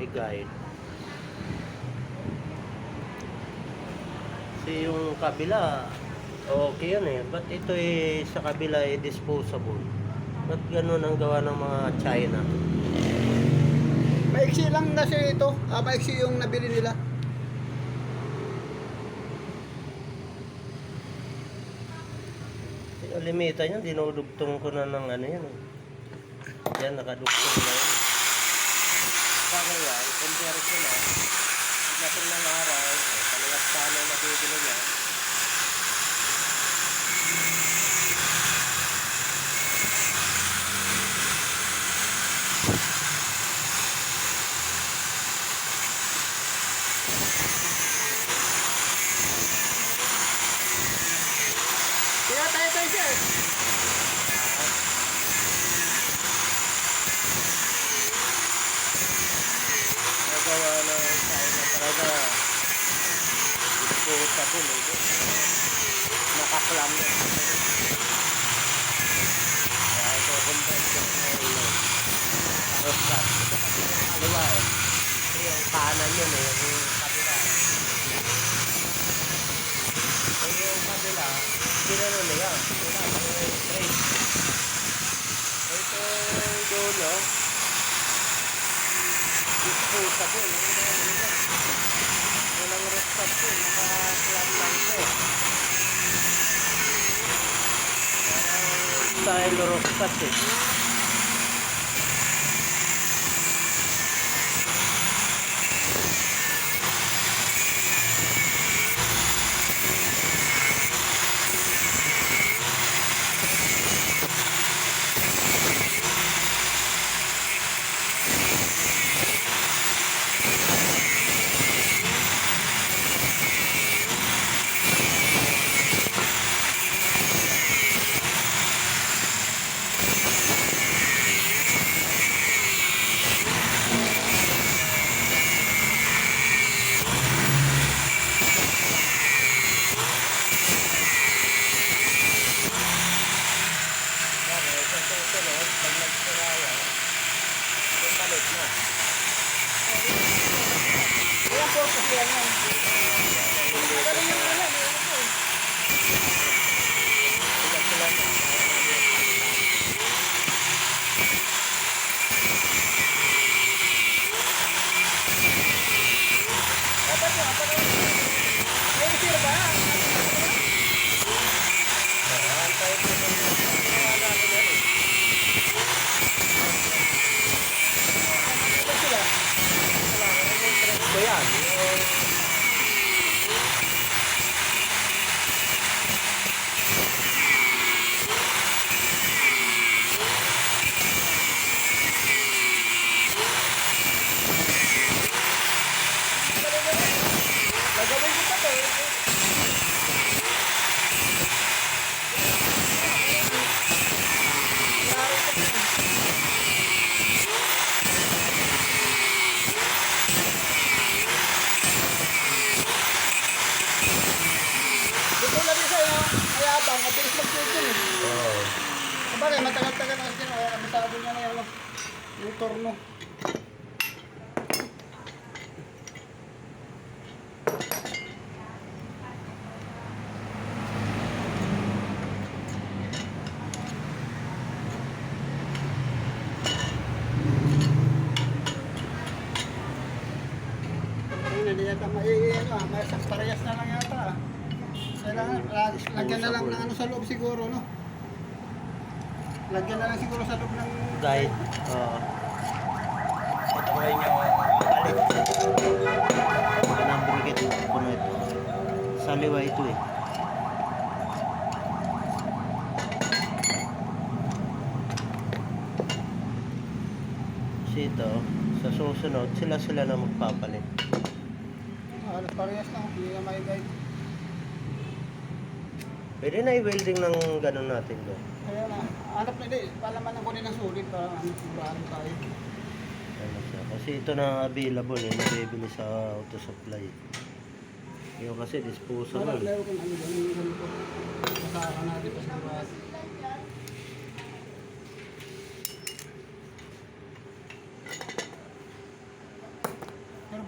i-guide. Kasi yung kabila, okay yun eh. Ba't ito sa kabila disposable? Ba't ganun ang gawa ng mga China? Maiksi lang kasi ito. Maiksi yung nabili nila. Yung limita yun, dinudugtong ko na ng ano yun. Yan, nakadugtong na yun. Bagay yan, compare ko na. Pagdating ng araw, kaliwas sana na bibili niya. Kaya tayo sir. Nagawa na China talaga. Disposable eh. Nakaklam na. Kaya ito compare ko na Roscat. Ito kasi yung kaliwa eh. Ito yung kanan yun eh. Yung kabila. Ito yung kabila. Ginano nila. Wala. Mga straight. Ito yung dulo. Disposable. Walang Roscat po. Nakaklam lang po. Style Roscat eh. Pag nagsiraya, yung palit na. Kaya purpose yan yan. Magaling yung wala. Sila na. Dapat nga. May sir ba? Antay ko ng mga natin yan eh. Ano sila? Kailangan yung interest ko yan. Nagawin ko pa to. Ito lang yung sa'yo. Mayabang. Mabilis mag-turn eh. Oo. Sabagay, matagal-tagal na kasi kaya kabisado niya na yung torno. Ayun, hindi yata may parehas na lang yata. Kailangan, lagyan na lang ng ano sa loob siguro, no? Lagyan na lang siguro sa loob ng Guide. Oo. Ito ko rin yung palit. Yan ang briquet ko na ito. Saliwa ito eh. Kasi ito, sa susunod, sila na magpapalit. halos parehas na, hindi na may guide. Pwede na i-welding ng ganun natin doon. Kaya na, hanap na din, palaman ang kunin ng sulit para sigurado tayo. Ano siya? Kasi ito na available eh, nabibili sa auto supply. Yung kasi disposable. Laro kung ano dyan, yung ano ko. Kasama natin pa sigurado.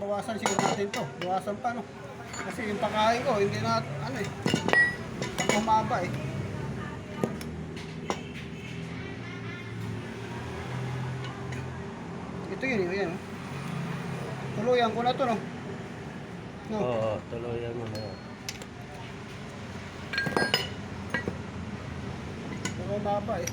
babawasan siguro natin to. Bawasan pa, no? Kasi yung pakain ko, hindi na, ano eh, humaba eh. Ito yun, yan. Oh. Tuluyan ko na to, no? No? Oo, tuluyan mo na yan. Pero humaba eh.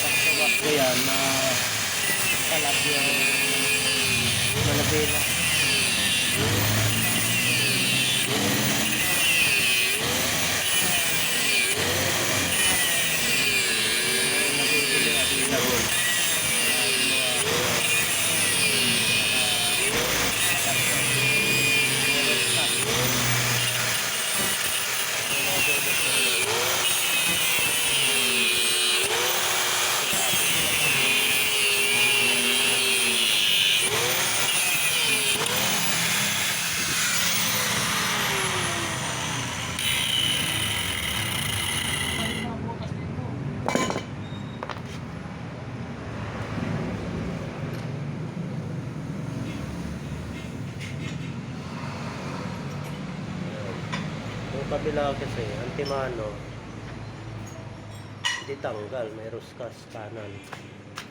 Pagtawak ko yan, kalag yung malabela. Nabibili at ilagol. May mga butas dito. Yung kabila kasi, antimano, hindi tanggal, may ruskas kanan.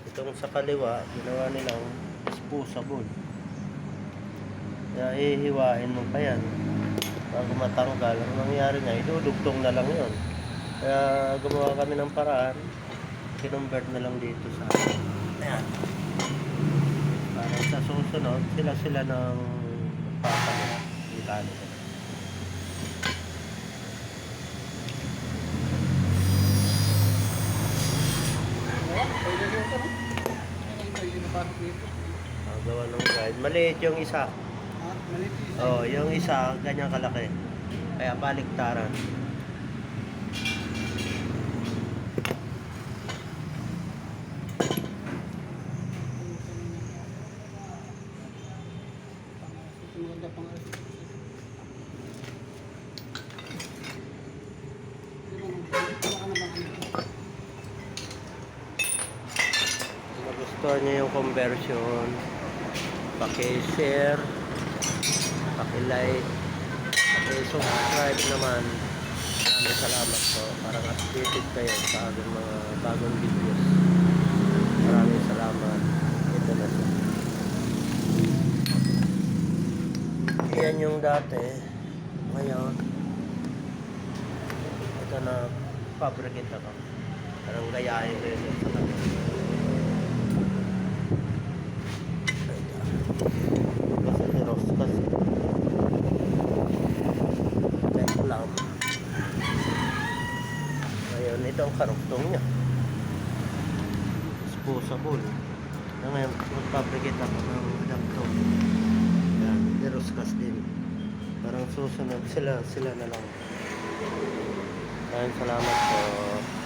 Itong sa kaliwa, ginawa nilang disposable. Kaya hihiwain mo pa yan bago matanggal. Ang nangyari nga, idudugtong na lang yun. Kaya gumawa kami ng paraan, kinumbert na lang dito sa ayan. Para sa susunod, sila ng papalit. Mechanical. Pwede dito, no? Pwede na pasok dito. Gawa ng guide. Maliit yung isa. Ha? Manipis. Oh, yung isa, ganyan kalaki. Kaya baliktaran. Maganda pang nagustuhan nyo yung conversion, paki-share, paki-like, paki-subscribe naman. Maraming salamat po. Parang updated kayo sa aking mga bagong videos. Maraming salamat. Ito na siya. Yan yung dati. Ngayon, ito na fabricate ako. Parang gayahin ko yun sa kanya. Kasi heros kasi. Check lang. Ngayon, ito ang karuktong niya. Disposable. Na ngayon, mag-fabricate ako ng adapter. Yan, heros kasi din. Parang susunod sila na lang. Maraming salamat po.